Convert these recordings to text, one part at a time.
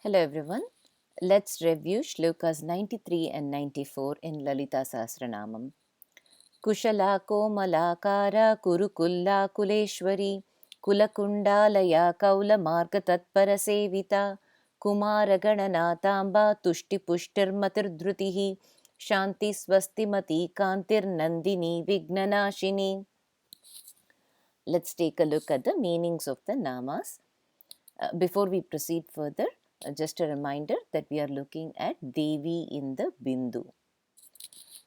Hello everyone. Let's review shlokas 93 and 94 in Lalita Sahasranamam. Kuśalā komalākārā kurukullā kuleśvarī kuḻakuṇḍālayā kauḻa mārgatatpara sevitā kumāra gaṇanāthāmbā tuśhṭiḥ puśhṭir matir dhṛtiḥ śāntiḥ svastimatī kāntir nandinī vighnanāśinī. Let's take a look at the meanings of the namas. Before we proceed further, just a reminder that we are looking at Devi in the Bindu.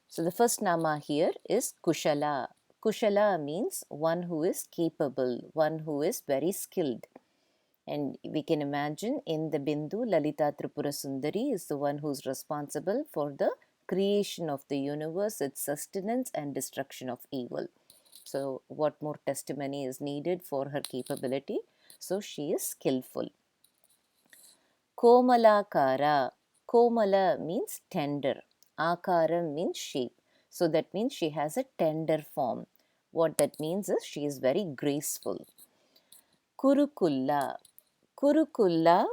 So the first nama here is kuśalā. Kuśalā means one who is capable, one who is very skilled. And we can imagine in the Bindu, Lalita Tripura Sundari is the one who is responsible for the creation of the universe, its sustenance and destruction of evil. So what more testimony is needed for her capability? So she is skillful. Komalākārā. Komala means tender. Akara means shape. So that means she has a tender form. What that means is she is very graceful. Kurukullā. Kurukullā,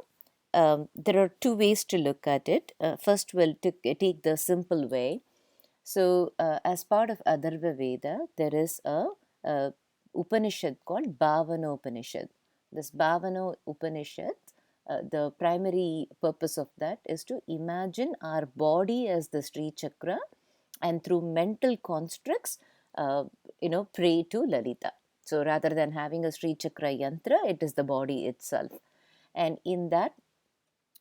there are two ways to look at it. First, we'll take the simple way. So, as part of Atharva Veda, there is a Upanishad called Bhavana Upanishad. This Bhavana Upanishad, the primary purpose of that is to imagine our body as the Sri Chakra and through mental constructs, pray to Lalita. So rather than having a Sri Chakra yantra, it is the body itself. And in that,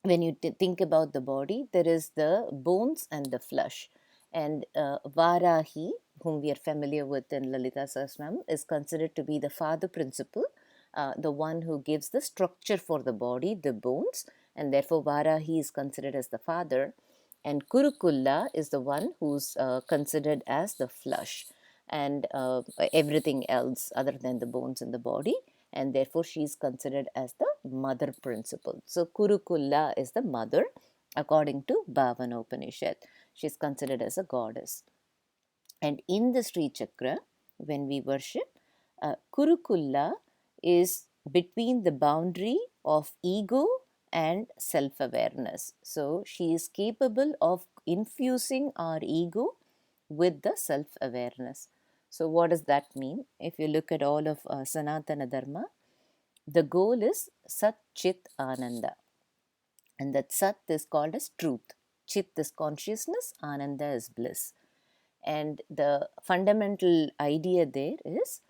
when you think about the body, there is the bones and the flesh. And Varahi, whom we are familiar with in Lalita Sahasranam, is considered to be the father principle, the one who gives the structure for the body, the bones, and therefore Varahi is considered as the father. And Kurukullā is the one who's considered as the flesh and everything else other than the bones in the body, and therefore she is considered as the mother principle. So Kurukullā is the mother according to Bhavana Upanishad. She is considered as a goddess. And in the Sri Chakra, when we worship, Kurukullā is between the boundary of ego and self-awareness. So she is capable of infusing our ego with the self-awareness. So what does that mean? If you look at all of Sanatana Dharma, the goal is Sat Chit Ananda. And that Sat is called as truth. Chit is consciousness, Ananda is bliss. And the fundamental idea there is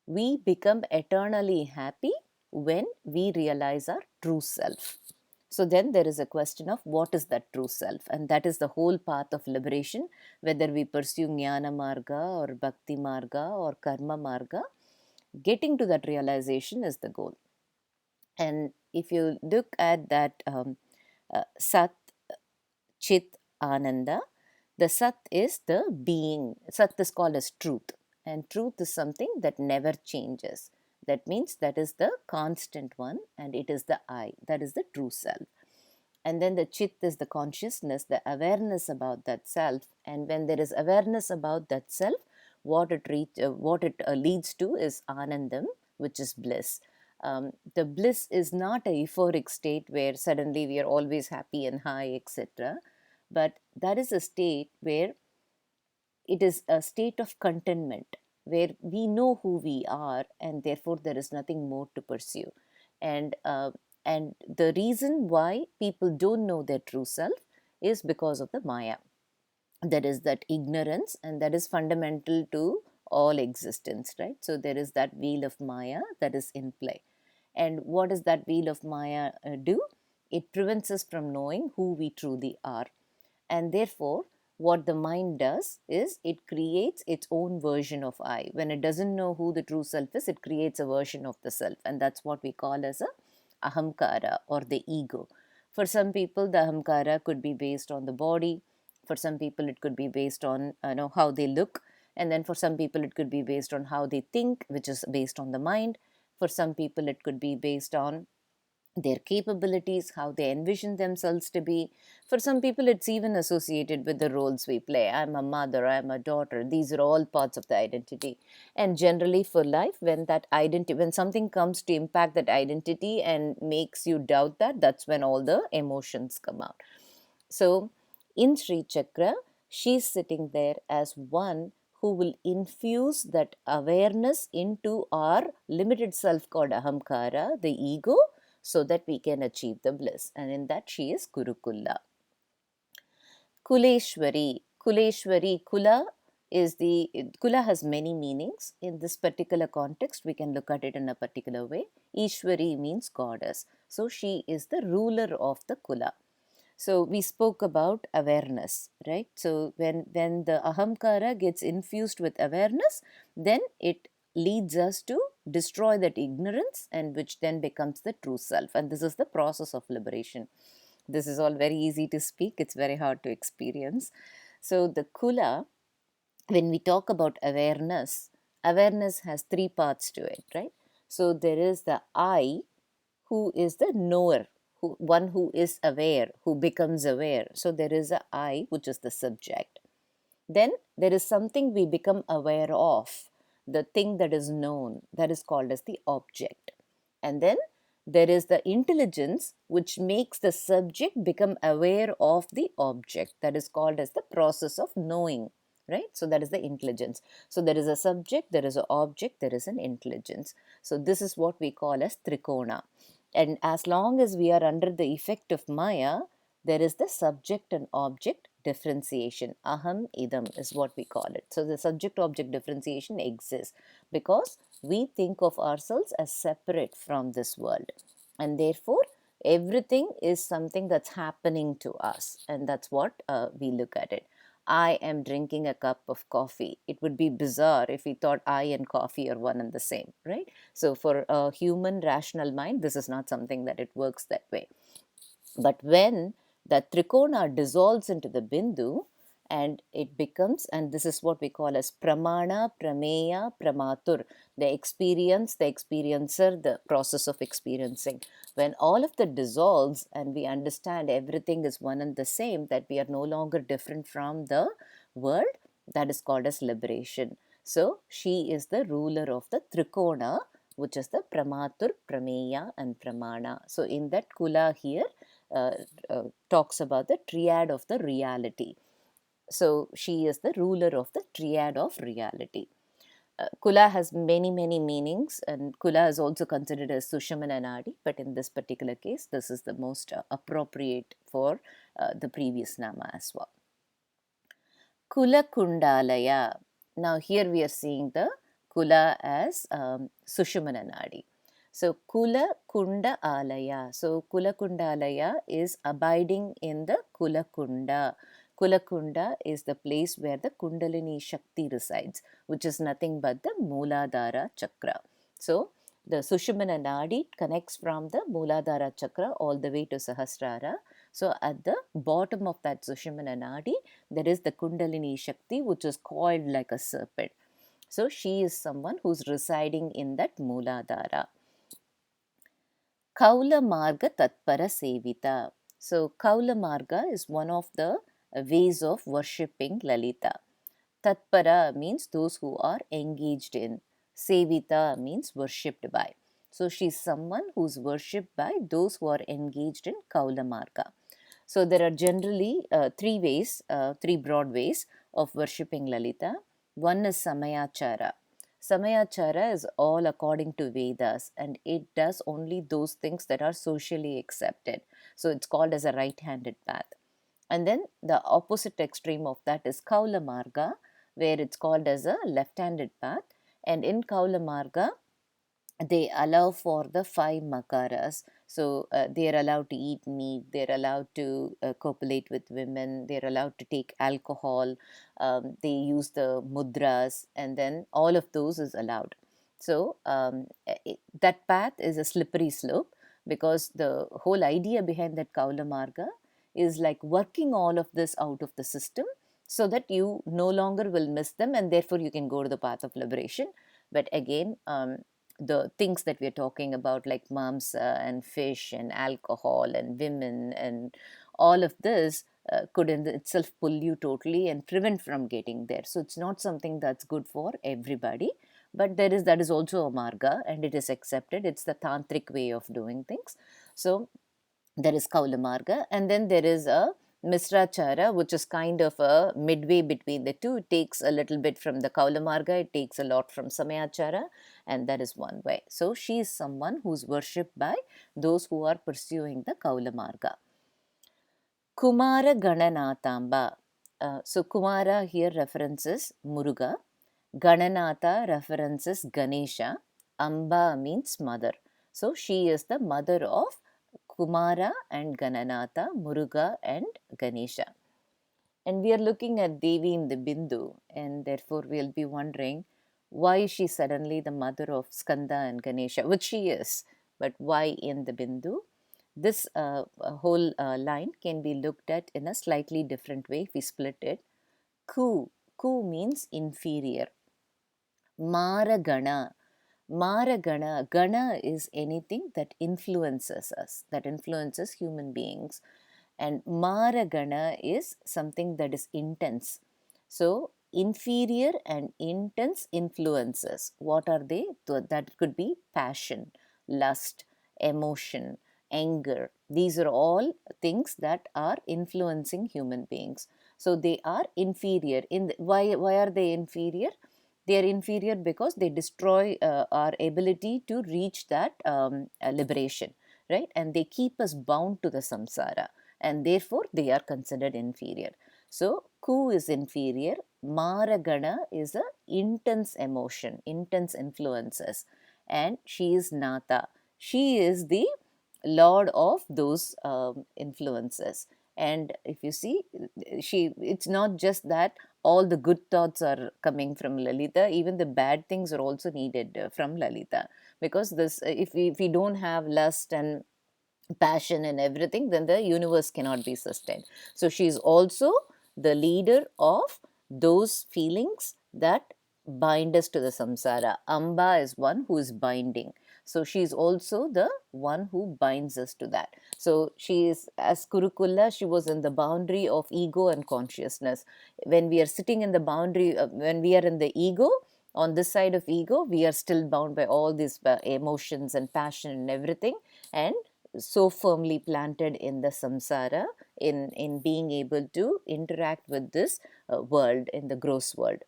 we become eternally happy when we realize our true self. So then there is a question of what is that true self, and that is the whole path of liberation, whether we pursue Jnana Marga or Bhakti Marga or Karma Marga. Getting to that realization is the goal. And if you look at that Sat, Chit, Ananda, the Sat is the being. Sat is called as truth. And truth is something that never changes. That means that is the constant one and it is the I. That is the true self. And then the Chit is the consciousness, the awareness about that self. And when there is awareness about that self, what it leads to is Anandam, which is bliss. The bliss is not a euphoric state where suddenly we are always happy and high, etc. But that is a state where it is a state of contentment, where we know who we are and therefore there is nothing more to pursue. And the reason why people don't know their true self is because of the Maya. That is that ignorance, and that is fundamental to all existence, right? So there is that wheel of Maya that is in play. And what does that wheel of Maya do? It prevents us from knowing who we truly are. And therefore, what the mind does is it creates its own version of I. When it doesn't know who the true self is, it creates a version of the self. And that's what we call as a ahamkara or the ego. For some people, the ahamkara could be based on the body. For some people, it could be based on how they look. And then for some people, it could be based on how they think, which is based on the mind. For some people, it could be based on their capabilities, how they envision themselves to be. For some people, it's even associated with the roles we play. I'm a mother, I'm a daughter. These are all parts of the identity. And generally for life, when that identity, when something comes to impact that identity and makes you doubt that, that's when all the emotions come out. So in Sri Chakra, she's sitting there as one who will infuse that awareness into our limited self called ahamkara, the ego, so that we can achieve the bliss. And in that, she is kurukullā. Kuleśvarī. Kuleśvarī, Kula is the, Kula has many meanings. In this particular context, we can look at it in a particular way. Ishwari means goddess. So she is the ruler of the Kula. So we spoke about awareness, right? So when the ahamkara gets infused with awareness, then it leads us to destroy that ignorance, and which then becomes the true self. And this is the process of liberation. This is all very easy to speak. It's very hard to experience. So the Kula, when we talk about awareness, awareness has three parts to it, right? So there is the I, who is the knower, one who is aware, who becomes aware. So there is a I, which is the subject. Then there is something we become aware of, the thing that is known, that is called as the object. And then there is the intelligence which makes the subject become aware of the object, that is called as the process of knowing, right? So that is the intelligence. So there is a subject, there is an object, there is an intelligence. So this is what we call as trikona. And as long as we are under the effect of Maya, there is the subject and object differentiation. Aham idam is what we call it. So the subject object differentiation exists because we think of ourselves as separate from this world. And therefore, everything is something that's happening to us. And that's what we look at it. I am drinking a cup of coffee. It would be bizarre if we thought I and coffee are one and the same, right? So for a human rational mind, this is not something that it works that way. But when the trikona dissolves into the bindu, and it becomes, and this is what we call as pramana, prameya, pramatur, the experience, the experiencer, the process of experiencing. When all of that dissolves and we understand everything is one and the same, that we are no longer different from the world, that is called as liberation. So she is the ruler of the trikona, which is the pramatur, prameya and pramana. So in that Kula here talks about the triad of the reality. So she is the ruler of the triad of reality. Kula has many meanings, and Kula is also considered as Sushumana Nadi, but in this particular case, this is the most appropriate for the previous nama as well. Kuḻakuṇḍālayā. Now here we are seeing the Kula as Sushumana Nadi. So kuḻakuṇḍālayā. So kuḻakuṇḍālayā is abiding in the Kuḽakunda. Kuḽakunda is the place where the Kundalini Shakti resides, which is nothing but the Mūladhara Chakra. So the Sushumana Nadi connects from the Mūladhara Chakra all the way to Sahasrara. So at the bottom of that Sushumana Nadi, there is the Kundalini Shakti, which is coiled like a serpent. So she is someone who's residing in that Mūladhara. Kauḻa mārgatatpara sevitā. So Kauḻa Marga is one of the ways of worshipping Lalita. Tatpara means those who are engaged in. Sevitā means worshipped by. So she's someone who's worshipped by those who are engaged in Kauḻa Marga. So there are generally three broad ways of worshipping Lalita. One is Samayachara. Samayachara is all according to Vedas, and it does only those things that are socially accepted. So it's called as a right-handed path. And then the opposite extreme of that is Kauḻa Marga, where it's called as a left-handed path. And in Kauḻa Marga, they allow for the 5 makaras. So they are allowed to eat meat, they're allowed to copulate with women, they're allowed to take alcohol, they use the mudras, and then all of those is allowed. So that path is a slippery slope, because the whole idea behind that Kauḻa Marga is like working all of this out of the system so that you no longer will miss them, and therefore you can go to the path of liberation. But again, the things that we're talking about, like mamsa and fish and alcohol and women and all of this, could in itself pull you totally and prevent from getting there. So it's not something that's good for everybody, but that is also a marga, and it is accepted. It's the tantric way of doing things. So there is Kaula Marga, and then there is a Misrachara, which is kind of a midway between the two. It takes a little bit from the Kaula Marga, it takes a lot from Samayachara, and that is one way. So she is someone who's worshipped by those who are pursuing the Kaula Marga. Kumāra gaṇanāthāmbā. So Kumāra here references Muruga, Gaṇanātha references Ganesha, Amba means mother. So she is the mother of Kumāra and Gaṇanātha, Muruga and Ganesha. And we are looking at Devi in the Bindu, and therefore we'll be wondering, why is she suddenly the mother of Skanda and Ganesha, which she is, but why in the Bindu? This whole line can be looked at in a slightly different way if we split it. Ku means inferior. Māragana. Māragana. Gana is anything that influences us, that influences human beings. And Māragana is something that is intense. So, inferior and intense influences. What are they? That could be passion, lust, emotion, anger. These are all things that are influencing human beings. So, they are inferior. Why are they inferior? They are inferior because they destroy our ability to reach that liberation, right? And they keep us bound to the samsara, and therefore they are considered inferior. So ku is inferior, Māragana is a intense emotion, intense influences, and she is Natha. She is the lord of those influences. And if you see, it's not just that all the good thoughts are coming from Lalita, even the bad things are also needed from Lalita, because this if we don't have lust and passion and everything, then the universe cannot be sustained. So she is also the leader of those feelings that bind us to the samsara. Amba is one who is binding. So she is also the one who binds us to that. So she is, as Kurukullā, she was in the boundary of ego and consciousness. When we are sitting in the boundary, when we are in the ego, on this side of ego, we are still bound by all these emotions and passion and everything, and so firmly planted in the samsara, in being able to interact with this world, in the gross world.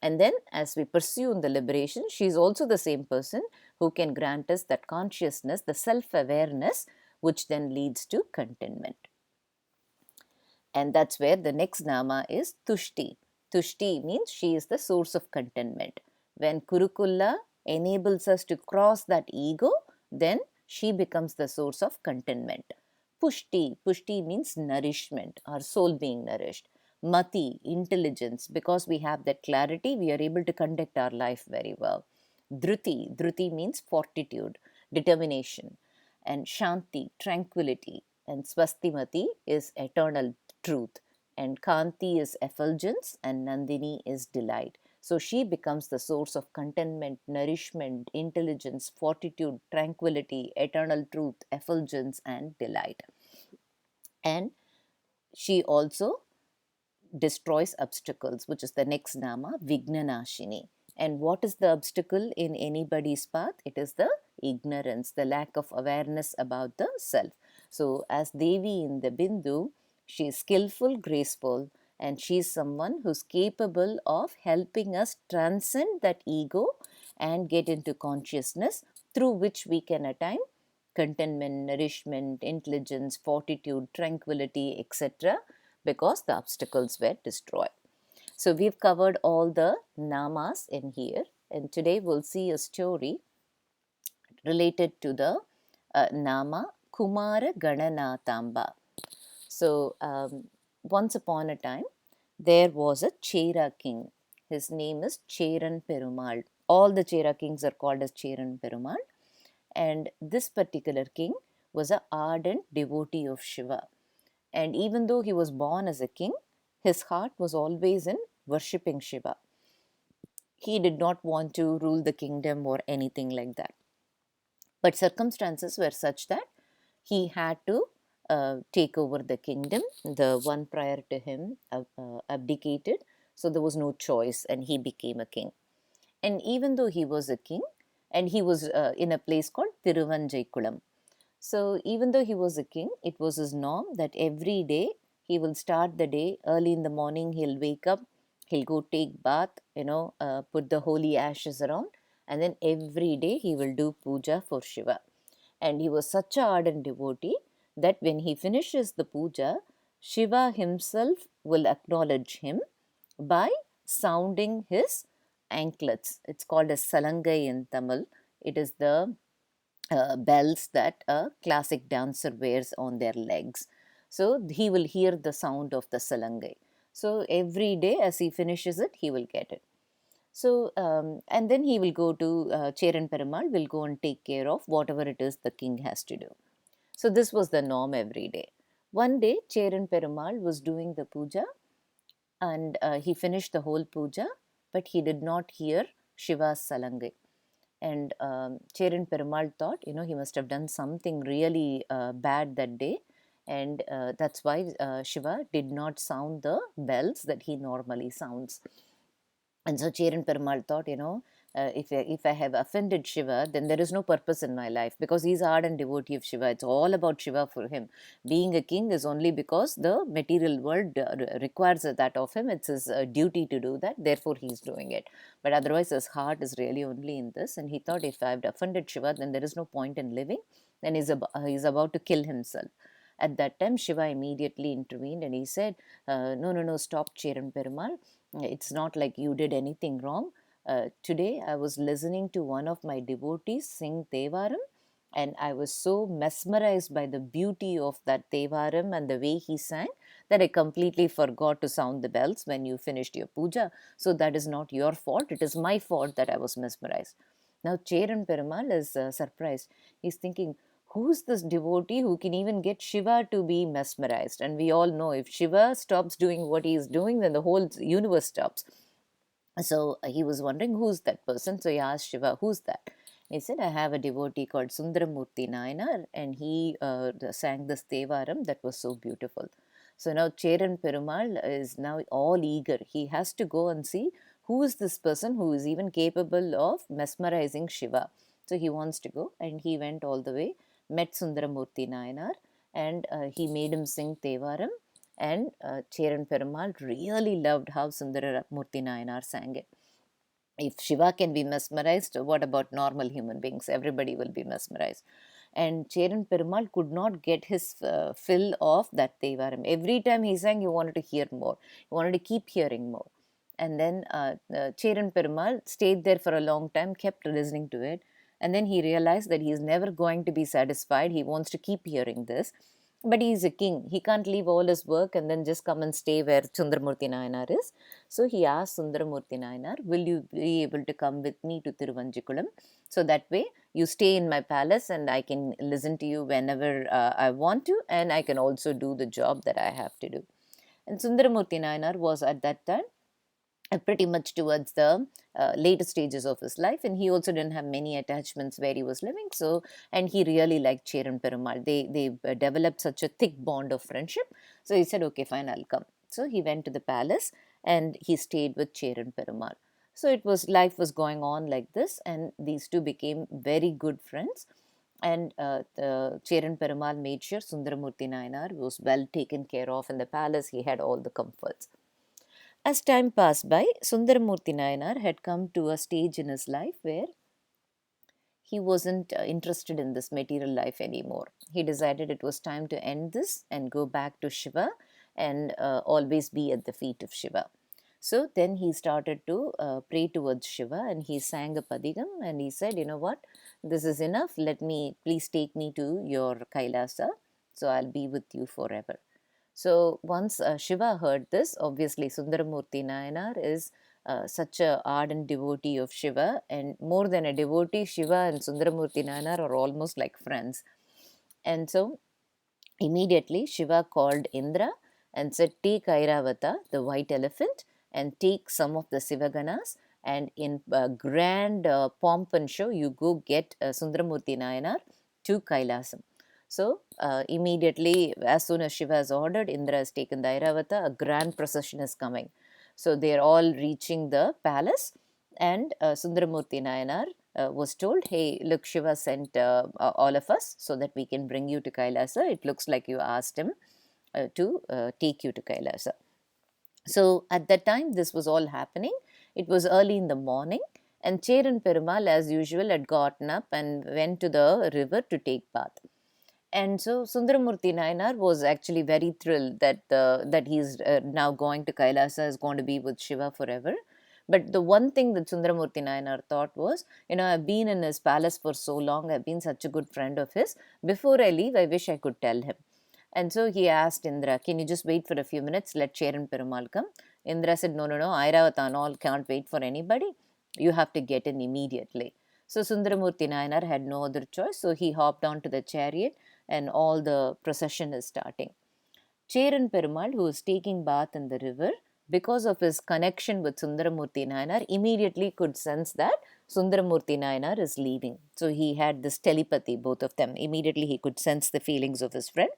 And then as we pursue in the liberation, she is also the same person who can grant us that consciousness, the self-awareness, which then leads to contentment. And that's where the next nama is tuśhṭiḥ. Tuśhṭiḥ means she is the source of contentment. When kurukullā enables us to cross that ego, then she becomes the source of contentment. Puśhṭir means nourishment, our soul being nourished. Mati, intelligence, because we have that clarity, we are able to conduct our life very well. Dhṛtiḥ means fortitude, determination. And śāntiḥ, tranquility. And svastimatī is eternal truth. And kāntir is effulgence, and nandinī is delight. So she becomes the source of contentment, nourishment, intelligence, fortitude, tranquility, eternal truth, effulgence, and delight. And she also destroys obstacles, which is the next nama, vighnanāśinī. And what is the obstacle in anybody's path? It is the ignorance, the lack of awareness about the self. So as Devi in the Bindu, she is skillful, graceful, and she is someone who's capable of helping us transcend that ego and get into consciousness, through which we can attain contentment, nourishment, intelligence, fortitude, tranquility, etc., because the obstacles were destroyed. So we've covered all the namas in here, and today we'll see a story related to the nama Kumāra gaṇanāthāmbā. So once upon a time, there was a Chera king. His name is Cheran Perumal. All the Chera kings are called as Cheran Perumal. And this particular king was an ardent devotee of Shiva. And even though he was born as a king, his heart was always in worshipping Shiva. he did not want to rule the kingdom or anything like that. But circumstances were such that he had to take over the kingdom. The one prior to him abdicated, so there was no choice, and he became a king. And even though he was a king, and he was in a place called Thiruvanjaikulam. So even though he was a king, it was his norm that every day he will start the day early in the morning. He'll wake up, he'll go take bath, put the holy ashes around, and then every day he will do puja for Shiva. And he was such an ardent devotee that when he finishes the puja, Shiva himself will acknowledge him by sounding his anklets. It's called as salangai in Tamil. It is the bells that a classic dancer wears on their legs. So he will hear the sound of the salangai. So every day as he finishes it, he will get it. So, and then he will go to Cheran Perumal, will go and take care of whatever it is the king has to do. So this was the norm every day. One day, Cheran Perumal was doing the puja, and he finished the whole puja, but he did not hear Shiva's salangai. And Cheran Perumal thought, he must have done something really bad that day, and that's why Shiva did not sound the bells that he normally sounds. And so Cheran Perumal thought, if I have offended Shiva, then there is no purpose in my life, because he's an ardent devotee of Shiva. It's all about Shiva for him. Being a king is only because the material world requires that of him. It's his duty to do that. Therefore, he's doing it. But otherwise, his heart is really only in this. And he thought, if I've offended Shiva, then there is no point in living. Then he's about to kill himself. At that time, Shiva immediately intervened and he said, no, stop, Cheran Perumal. It's not like you did anything wrong. Today, I was listening to one of my devotees sing Tevaram, and I was so mesmerized by the beauty of that Tevaram and the way he sang that I completely forgot to sound the bells when you finished your puja. So that is not your fault. It is my fault that I was mesmerized. Now, Cheran Perumal is surprised. He's thinking, who's this devotee who can even get Shiva to be mesmerized? And we all know if Shiva stops doing what he is doing, then the whole universe stops. So he was wondering, who's that person? So he asked Shiva, who's that? He said, I have a devotee called Sundaramurti Nayanar, and he sang this Tevaram that was so beautiful. So now Cheran Perumal is now all eager. He has to go and see who is this person who is even capable of mesmerizing Shiva. So he wants to go, and he went all the way, met Sundaramurti Nayanar, and he made him sing Tevaram. And Cheran Perumal really loved how Sundaramurti Nayanar sang it. If Shiva can be mesmerized, what about normal human beings? Everybody will be mesmerized. And Cheran Perumal could not get his fill of that Tevaram. Every time he sang, he wanted to hear more. He wanted to keep hearing more. And then Cheran Perumal stayed there for a long time, kept listening to it. And then he realized that he is never going to be satisfied. He wants to keep hearing this. But he is a king. He can't leave all his work and then just come and stay where Sundaramurti Nayanar is. So he asked Sundaramurti Nayanar, will you be able to come with me to Thiruvanjaikulam? So that way you stay in my palace and I can listen to you whenever I want to, and I can also do the job that I have to do. And Sundaramurti Nayanar was at that time pretty much towards the later stages of his life, and he also didn't have many attachments where he was living. So, and he really liked Cheran Perumal. They developed such a thick bond of friendship. So he said, okay, fine, I'll come. So he went to the palace and he stayed with Cheran Perumal. So life was going on like this, and these two became very good friends. And the Cheran Perumal made sure Sundaramurti Nayanar was well taken care of in the palace. He had all the comforts. As time passed by, Sundaramurti Nayanar had come to a stage in his life where he wasn't interested in this material life anymore. He decided it was time to end this and go back to Shiva and always be at the feet of Shiva. So then he started to pray towards Shiva, and he sang a padigam and he said, you know what, this is enough. Please take me to your Kailasa. So I'll be with you forever. So once Shiva heard this, obviously Sundaramurti Nayanar is such a ardent devotee of Shiva, and more than a devotee, Shiva and Sundaramurti Nayanar are almost like friends. And so immediately Shiva called Indra and said, take Airavata, the white elephant, and take some of the Sivaganas and in grand pomp and show you go get Sundaramurti Nayanar to Kailasam. So immediately as soon as Shiva has ordered, Indra has taken the Airavata, a grand procession is coming. So they are all reaching the palace, and Sundaramurti Nayanar was told, hey, look, Shiva sent all of us so that we can bring you to Kailasa. It looks like you asked him to take you to Kailasa. So at that time this was all happening. It was early in the morning, and Cheran Perumal as usual had gotten up and went to the river to take bath. And so Sundaramurti Nayanar was actually very thrilled that that he's now going to Kailasa, is going to be with Shiva forever. But the one thing that Sundaramurti Nayanar thought was, I've been in his palace for so long, I've been such a good friend of his. Before I leave, I wish I could tell him. And so he asked Indra, can you just wait for a few minutes, let Cheran Perumal come? Indra said, no, Airavata and all can't wait for anybody. You have to get in immediately. So Sundaramurti Nayanar had no other choice, so he hopped onto the chariot and all the procession is starting. Cheran Perumal, who was taking bath in the river, because of his connection with Sundaramurti Nayanar, immediately could sense that Sundaramurti Nayanar is leaving. So he had this telepathy, both of them. Immediately he could sense the feelings of his friend.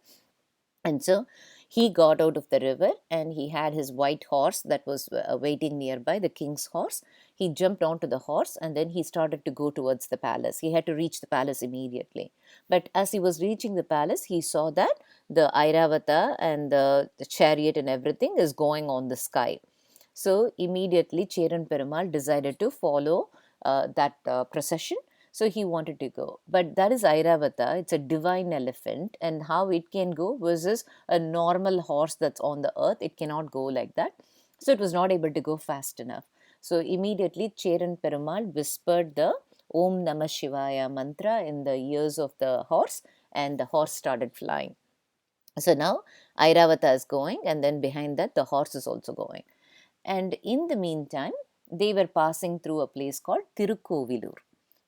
And so he got out of the river and he had his white horse that was waiting nearby, the king's horse. He jumped onto the horse and then he started to go towards the palace. He had to reach the palace immediately. But as he was reaching the palace, he saw that the Airavata and the chariot and everything is going on the sky. So immediately Cheran Perumal decided to follow that procession. So he wanted to go. But that is Airavata, it's a divine elephant, and how it can go versus a normal horse that's on the earth, it cannot go like that. So it was not able to go fast enough. So immediately Cheran Perumal whispered the Om Namah Shivaya mantra in the ears of the horse, and the horse started flying. So now Airavata is going, and then behind that the horse is also going. And in the meantime, they were passing through a place called Tirukkovilur.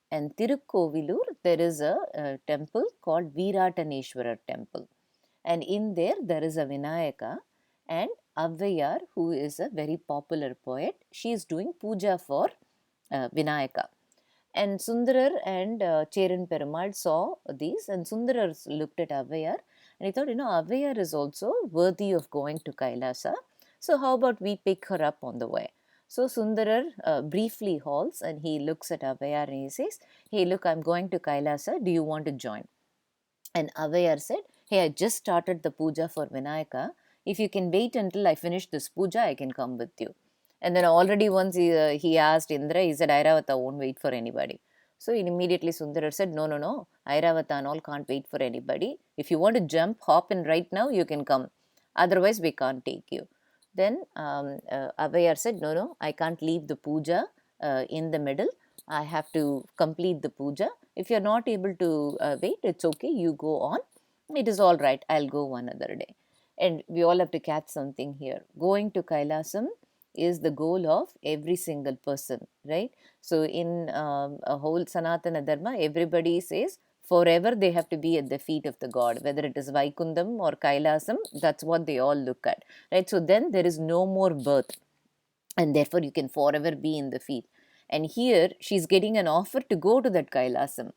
And Tirukkovilur, there is a temple called Veerataneshwarar temple. And in there is a Vinayaka and Avvayar, who is a very popular poet. She is doing puja for Vinayaka. And Sundarar and Cheran Perumal saw these, and Sundarar looked at Avvayar and he thought, Avvayar is also worthy of going to Kailasa. So how about we pick her up on the way? So Sundarar briefly halts and he looks at Avvayar and he says, hey, look, I'm going to Kailasa. Do you want to join? And Avvayar said, hey, I just started the puja for Vinayaka. If you can wait until I finish this puja, I can come with you. And then already once he asked Indra, he said, Airavata won't wait for anybody. So immediately Sundarar said, no, Airavata and all can't wait for anybody. If you want to jump, hop in right now, you can come. Otherwise, we can't take you. Then Avvayar said, no, I can't leave the puja in the middle. I have to complete the puja. If you're not able to wait, it's okay, you go on. It is all right, I'll go one other day. And we all have to catch something here. Going to Kailasam is the goal of every single person, right? So in a whole Sanatana Dharma, everybody says forever they have to be at the feet of the God, whether it is Vaikundam or Kailasam, that's what they all look at, right? So then there is no more birth, and therefore you can forever be in the feet. And here she's getting an offer to go to that Kailasam.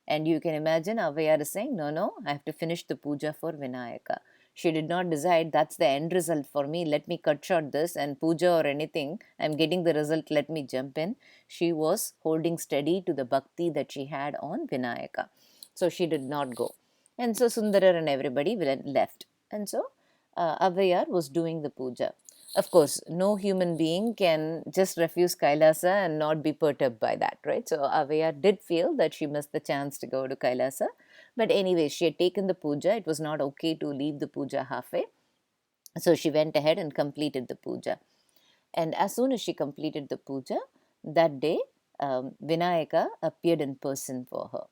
And you can imagine Avvayar is saying, no, I have to finish the puja for Vinayaka. She did not decide that's the end result for me, let me cut short this and puja or anything, I'm getting the result, let me jump in. She was holding steady to the bhakti that she had on Vinayaka. So she did not go. And so Sundarar and everybody left. And so Avvayar was doing the puja. Of course, no human being can just refuse Kailasa and not be perturbed by that, right? So Avvayar did feel that she missed the chance to go to Kailasa. But anyway, she had taken the puja. It was not okay to leave the puja halfway. So she went ahead and completed the puja. And as soon as she completed the puja, that day, Vinayaka appeared in person for her.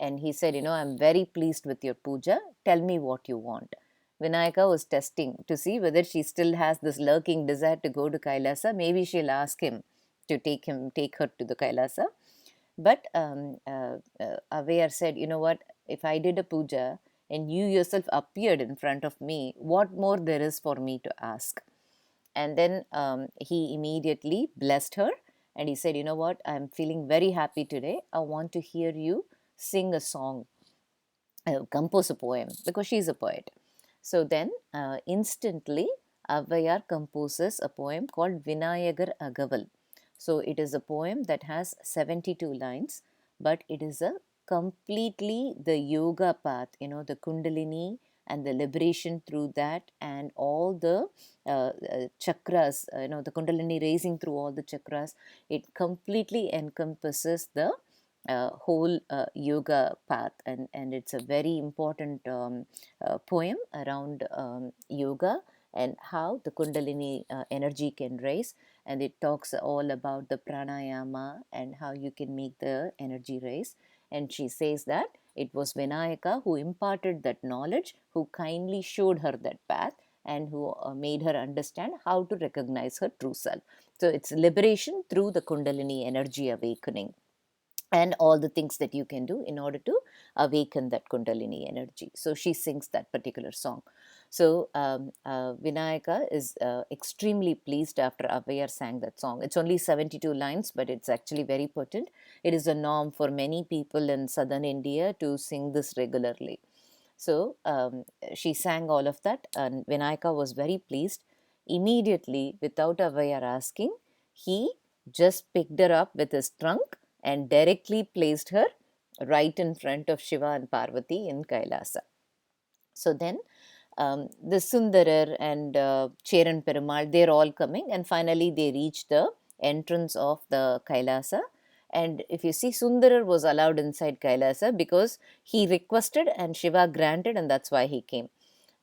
And he said, I'm very pleased with your puja. Tell me what you want. Vinayaka was testing to see whether she still has this lurking desire to go to Kailasa. Maybe she'll ask him to take her to the Kailasa. But Avvayar said, what, if I did a puja and you yourself appeared in front of me, what more there is for me to ask? And then he immediately blessed her And he said, you know what, I'm feeling very happy today. I want to hear you sing a song, compose a poem, because she's a poet. So then instantly Avvayar composes a poem called Vinayagar Agaval. So it is a poem that has 72 lines, but it is a completely the yoga path, the Kundalini and the liberation through that, and all the chakras, the Kundalini raising through all the chakras. It completely encompasses the whole yoga path, and it's a very important poem around yoga and how the Kundalini energy can rise. And it talks all about the pranayama and how you can make the energy rise. And she says that it was Vinayaka who imparted that knowledge, who kindly showed her that path, and who made her understand how to recognize her true self. So it's liberation through the Kundalini energy awakening, and all the things that you can do in order to awaken that Kundalini energy. So she sings that particular song. So Vinayaka is extremely pleased after Avvayar sang that song. It's only 72 lines, but it's actually very potent. It is a norm for many people in southern India to sing this regularly. So she sang all of that, and Vinayaka was very pleased. Immediately, without Avvayar asking, he just picked her up with his trunk and directly placed her right in front of Shiva and Parvati in Kailasa. So then the Sundarar and Cheran Perumal, they're all coming, and finally they reach the entrance of the Kailasa. And if you see, Sundarar was allowed inside Kailasa because he requested and Shiva granted, and that's why he came.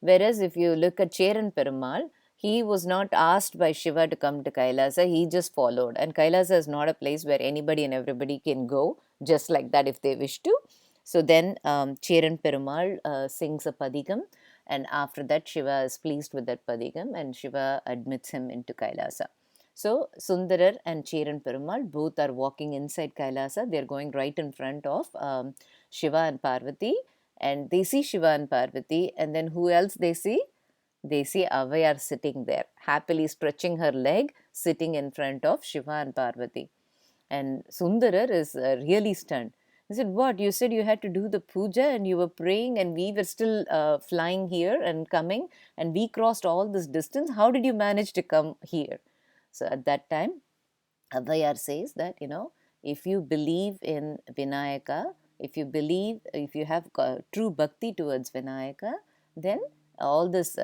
Whereas if you look at Cheran Perumal, he was not asked by Shiva to come to Kailasa, he just followed. And Kailasa is not a place where anybody and everybody can go just like that if they wish to. So then Cheran Perumal sings a padigam, and after that Shiva is pleased with that padigam and Shiva admits him into Kailasa. So Sundarar and Cheran Perumal both are walking inside Kailasa. They are going right in front of Shiva and Parvati, and they see Shiva and Parvati, and then who else they see? They see Avvayar sitting there, happily stretching her leg, sitting in front of Shiva and Parvati. And Sundarar is really stunned. He said, what? You said you had to do the puja and you were praying, and we were still flying here and coming, and we crossed all this distance. How did you manage to come here? So at that time, Avvayar says that, if you believe in Vinayaka, if you have true bhakti towards Vinayaka, then all this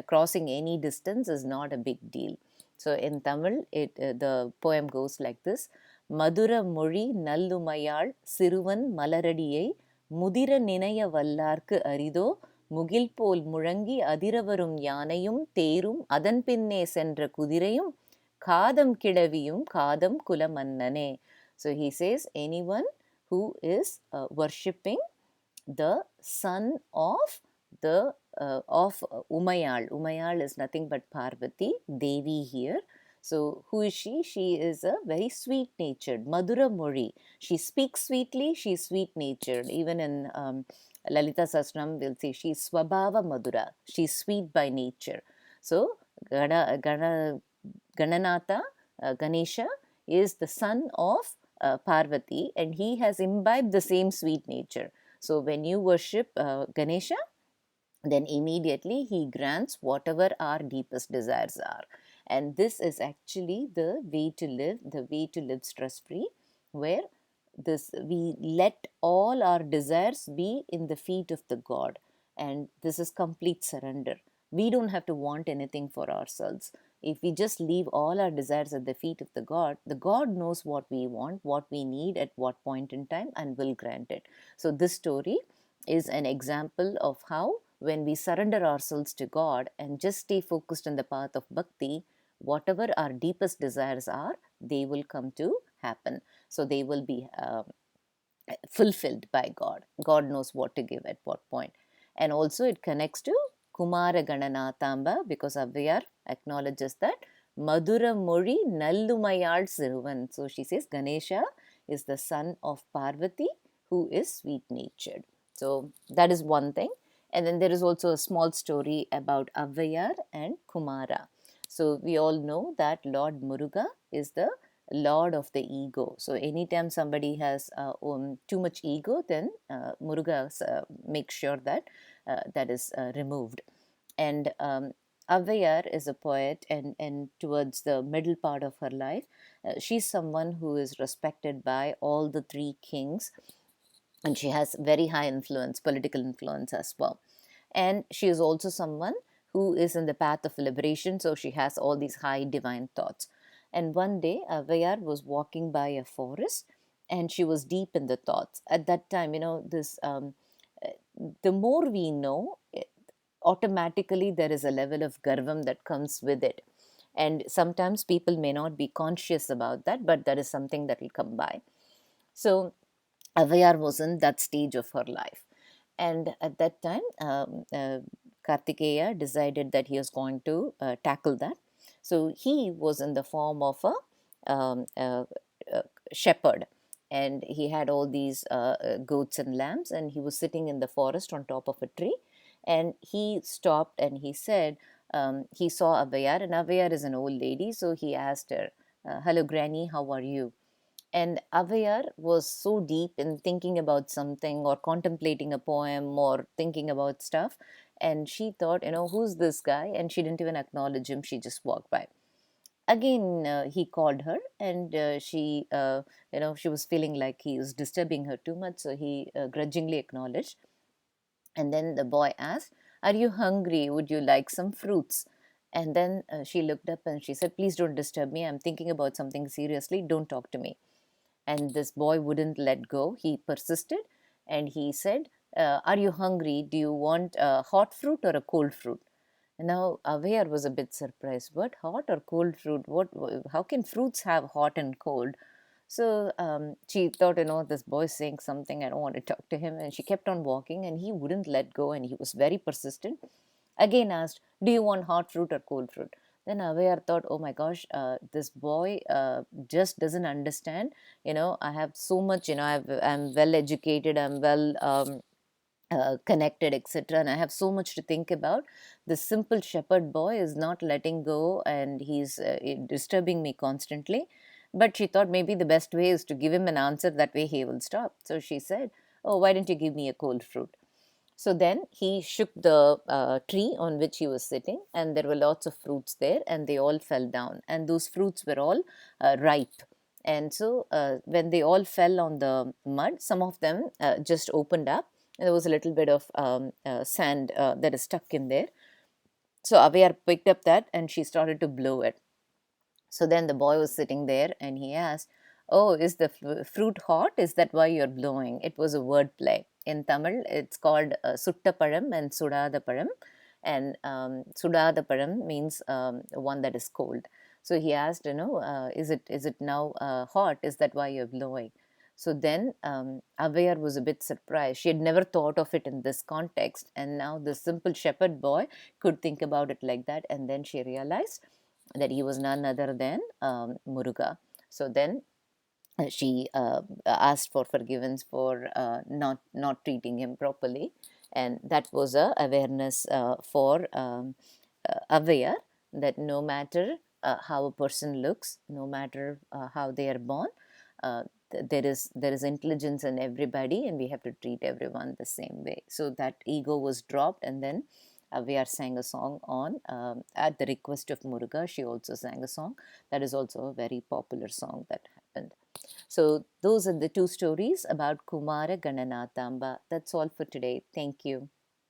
crossing any distance is not a big deal. So in Tamil, the poem goes like this: Madura mori nallumayal siruvan malaradiye mudira ninaya vallarku arido mugil pol muழங்கி அதிரவரும் யானையும் தேரும் அதன் பின்னே சென்ற குதிரையும் Kadam kidaviyum kadam kulamannane. So he says anyone who is worshipping the son of the of Umayal. Umayal is nothing but Parvati, Devi here. So who is she? She is a very sweet natured, Madhura Mori. She speaks sweetly, she is sweet natured. Even in Lalita Sahasranam, we'll say she is Swabhava Madhura. She is sweet by nature. So Gaṇanāthā, Ganesha, is the son of Parvati, and he has imbibed the same sweet nature. So when you worship Ganesha, then immediately he grants whatever our deepest desires are. And this is actually the way to live stress-free, where we let all our desires be in the feet of the God. And this is complete surrender. We don't have to want anything for ourselves. If we just leave all our desires at the feet of the God knows what we want, what we need at what point in time, and will grant it. So this story is an example of how when we surrender ourselves to God and just stay focused on the path of bhakti, whatever our deepest desires are, they will come to happen. So they will be fulfilled by God. God knows what to give at what point. And also it connects to kumāra gaṇanāthāmbā, because Avvayar acknowledges that Madura mori nallumayal siruvan. So she says Ganesha is the son of Parvati, who is sweet natured. So that is one thing. And then there is also a small story about Avvayar and Kumāra. So we all know that Lord Muruga is the lord of the ego. So anytime somebody has too much ego, then Muruga makes sure that that is removed. And Avvaiyar is a poet, and towards the middle part of her life, she's someone who is respected by all the three kings, and she has very high influence, political influence as well. And she is also someone who is in the path of liberation, so she has all these high divine thoughts. And one day, Avvaiyar was walking by a forest, and she was deep in the thoughts. At that time, this the more we know, automatically there is a level of garvam that comes with it. And sometimes people may not be conscious about that, but that is something that will come by. So Avvaiyar was in that stage of her life. And at that time, Kartikeya decided that he was going to tackle that. So he was in the form of a shepherd, and he had all these goats and lambs, and he was sitting in the forest on top of a tree. And he stopped and he said, he saw Avvaiyar, and Avvaiyar is an old lady, so he asked her, "Hello, Granny, how are you?" And Avvaiyar was so deep in thinking about something or contemplating a poem or thinking about stuff. And she thought, who's this guy? And she didn't even acknowledge him. She just walked by. Again, he called her, and she was feeling like he was disturbing her too much. So he grudgingly acknowledged. And then the boy asked, "Are you hungry? Would you like some fruits?" And then she looked up and she said, "Please don't disturb me. I'm thinking about something seriously. Don't talk to me." And this boy wouldn't let go. He persisted, and he said, "Are you hungry? Do you want a hot fruit or a cold fruit?" Now Avvaiyar was a bit surprised. What, hot or cold fruit? What? How can fruits have hot and cold? So she thought, this boy's saying something. I don't want to talk to him. And she kept on walking, and he wouldn't let go, and he was very persistent. Again asked, "Do you want hot fruit or cold fruit?" Then Avvaiyar thought, oh my gosh, this boy just doesn't understand. I have so much, I'm well educated, I'm well connected, etc. And I have so much to think about. This simple shepherd boy is not letting go, and he's disturbing me constantly. But she thought maybe the best way is to give him an answer, that way he will stop. So she said, "Oh, why don't you give me a cold fruit?" So then he shook the tree on which he was sitting, and there were lots of fruits there, and they all fell down. And those fruits were all ripe. And so when they all fell on the mud, some of them just opened up, and there was a little bit of sand that is stuck in there. So Avvaiyar picked up that, and she started to blow it. So then the boy was sitting there, and he asked, "Oh, is the fruit hot? Is that why you're blowing?" It was a word play. In Tamil, it's called Suttaparam and Sudadaparam. And Sudadaparam means one that is cold. So he asked, is it now hot? Is that why you're blowing? So then Avvaiyar was a bit surprised. She had never thought of it in this context. And now the simple shepherd boy could think about it like that. And then she realized that he was none other than Muruga. So then she asked for forgiveness for not treating him properly, and that was a awareness for Avvaiyar, that no matter how a person looks, no matter how they are born, uh, there is intelligence in everybody, and we have to treat everyone the same way. So that ego was dropped, and then Avvaiyar sang a song on at the request of Muruga. She also sang a song that is also a very popular song that happened. So those are the two stories about Kumāra gaṇanāthāmbā. That's all for today. Thank you.